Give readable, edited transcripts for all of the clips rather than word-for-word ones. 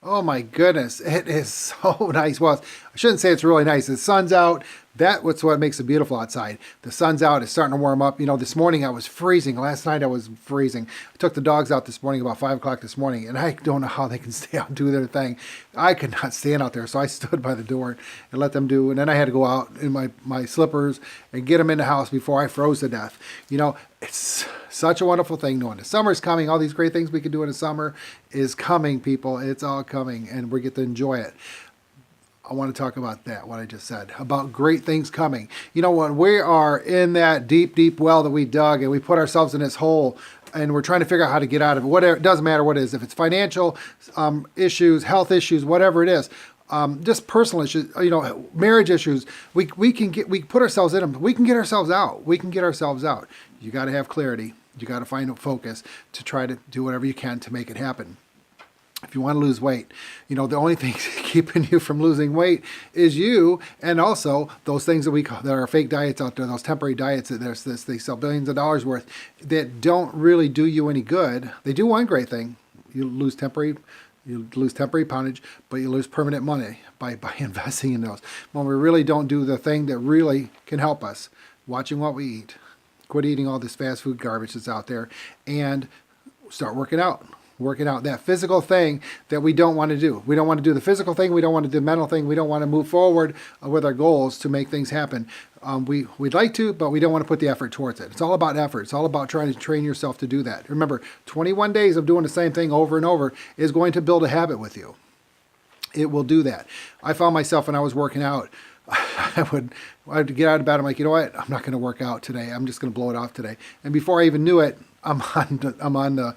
Oh my goodness, it is so nice. Well, I shouldn't say it's really nice. The sun's out. That's what makes it beautiful outside. The sun's out. It's starting to warm up. You know, this morning I was freezing. Last night I was freezing. I took the dogs out this morning about 5 o'clock this morning, and I don't know how they can stay out and do their thing. I could not stand out there, so I stood by the door and let them do. And then I had to go out in my slippers and get them in the house before I froze to death. You know, it's such a wonderful thing knowing the summer's coming. All these great things we can do in the summer is coming, people. It's all coming, and we get to enjoy it. I want to talk about that, what I just said, about great things coming. You know, when we are in that deep, deep well that we dug and we put ourselves in this hole and we're trying to figure out how to get out of it, whatever, it doesn't matter what it is, if it's financial issues, health issues, whatever it is, just personal issues, you know, marriage issues, we put ourselves in them. We can get ourselves out. We can get ourselves out. You got to have clarity. You got to find a focus to try to do whatever you can to make it happen. If you want to lose weight, you know, the only thing keeping you from losing weight is you, and also those things that we call, that are fake diets out there, those temporary diets that they sell billions of dollars worth, that don't really do you any good. They do one great thing. You lose temporary poundage, but you lose permanent money by investing in those. When we really don't do the thing that really can help us, watching what we eat, quit eating all this fast food garbage that's out there, and start working out. Working out that physical thing that we don't want to do. We don't want to do the physical thing. We don't want to do the mental thing. We don't want to move forward with our goals to make things happen. We'd like to, but we don't want to put the effort towards it. It's all about effort. It's all about trying to train yourself to do that. Remember, 21 days of doing the same thing over and over is going to build a habit with you. It will do that. I found myself when I was working out, I'd get out of bed. I'm like, you know what? I'm not going to work out today. I'm just going to blow it off today. And before I even knew it, I'm on the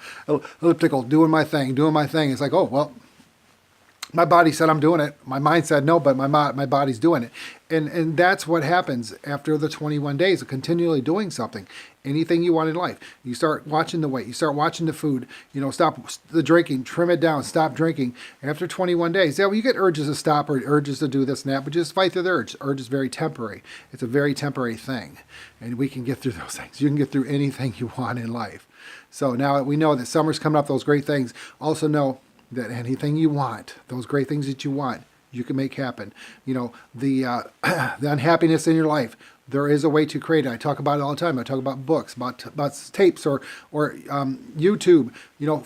elliptical, doing my thing. It's like, oh, well, my body said I'm doing it. My mind said no, but my body's doing it. And that's what happens after the 21 days of continually doing something. Anything you want in life. You start watching the weight. You start watching the food. You know, stop the drinking. Trim it down. Stop drinking. After 21 days, yeah, well, you get urges to stop or urges to do this and that, but just fight through the urge. Urge is very temporary. It's a very temporary thing. And we can get through those things. You can get through anything you want in life. So now that we know that summer's coming up, those great things, also know that anything you want, those great things that you want, you can make happen. You know, the unhappiness in your life, there is a way to create it. I talk about it all the time. I talk about books, about tapes or YouTube, you know,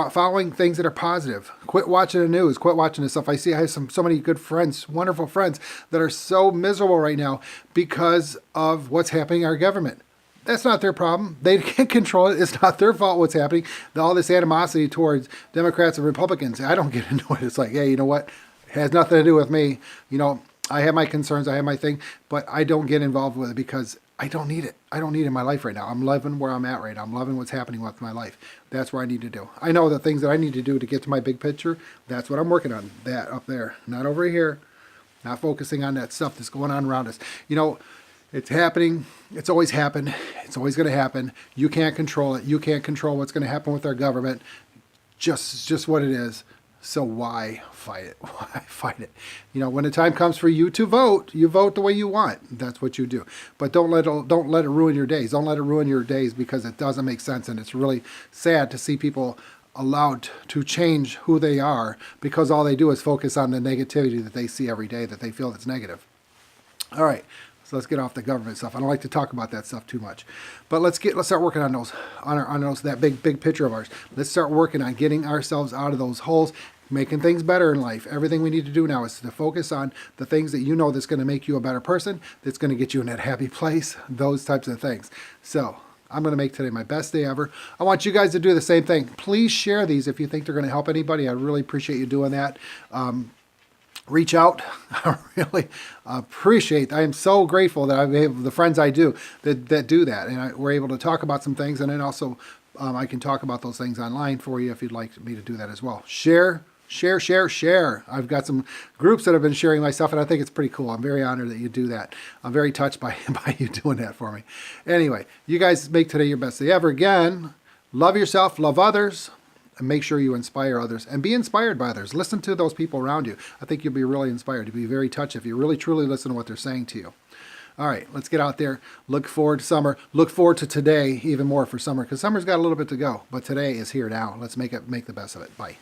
following things that are positive. Quit watching the news. Quit watching this stuff. I have so many good friends, wonderful friends that are so miserable right now because of what's happening in our government. That's not their problem. They can't control it. It's not their fault what's happening. All this animosity towards Democrats and Republicans, I don't get into it. It's like, hey, you know what? It has nothing to do with me. You know, I have my concerns. I have my thing, but I don't get involved with it because I don't need it. I don't need it in my life right now. I'm loving where I'm at right now. I'm loving what's happening with my life. That's where I need to do. I know the things that I need to do to get to my big picture. That's what I'm working on. That up there, not over here. Not focusing on that stuff that's going on around us. You know, it's happening. It's always happened. It's always going to happen. You can't control it. You can't control what's going to happen with our government. Just what it is. So why fight it? Why fight it? You know, when the time comes for you to vote, you vote the way you want. That's what you do. But don't let it ruin your days. Don't let it ruin your days because it doesn't make sense, and it's really sad to see people allowed to change who they are because all they do is focus on the negativity that they see every day that they feel that's negative. All right. So let's get off the government stuff. I don't like to talk about that stuff too much, but let's start working on those, that big picture of ours. Let's start working on getting ourselves out of those holes, making things better in life. Everything we need to do now is to focus on the things that you know that's going to make you a better person, that's going to get you in that happy place, those types of things. So I'm going to make today my best day ever. I want you guys to do the same thing. Please share these if you think they're going to help anybody. I really appreciate you doing that. Reach out. I really appreciate. I am so grateful that I have the friends I do that do that, and we're able to talk about some things, and then also I can talk about those things online for you if you'd like me to do that as well. Share. I've got some groups that have been sharing my stuff, and I think it's pretty cool. I'm very honored that you do that. I'm very touched by you doing that for me. Anyway, you guys make today your best day ever. Again, love yourself, love others. And make sure you inspire others and be inspired by others. Listen to those people around you. I think you'll be really inspired. You'll be very touched if you really truly listen to what they're saying to you. All right, let's get out there. Look forward to summer. Look forward to today even more for summer because summer's got a little bit to go. But today is here now. Let's make the best of it. Bye.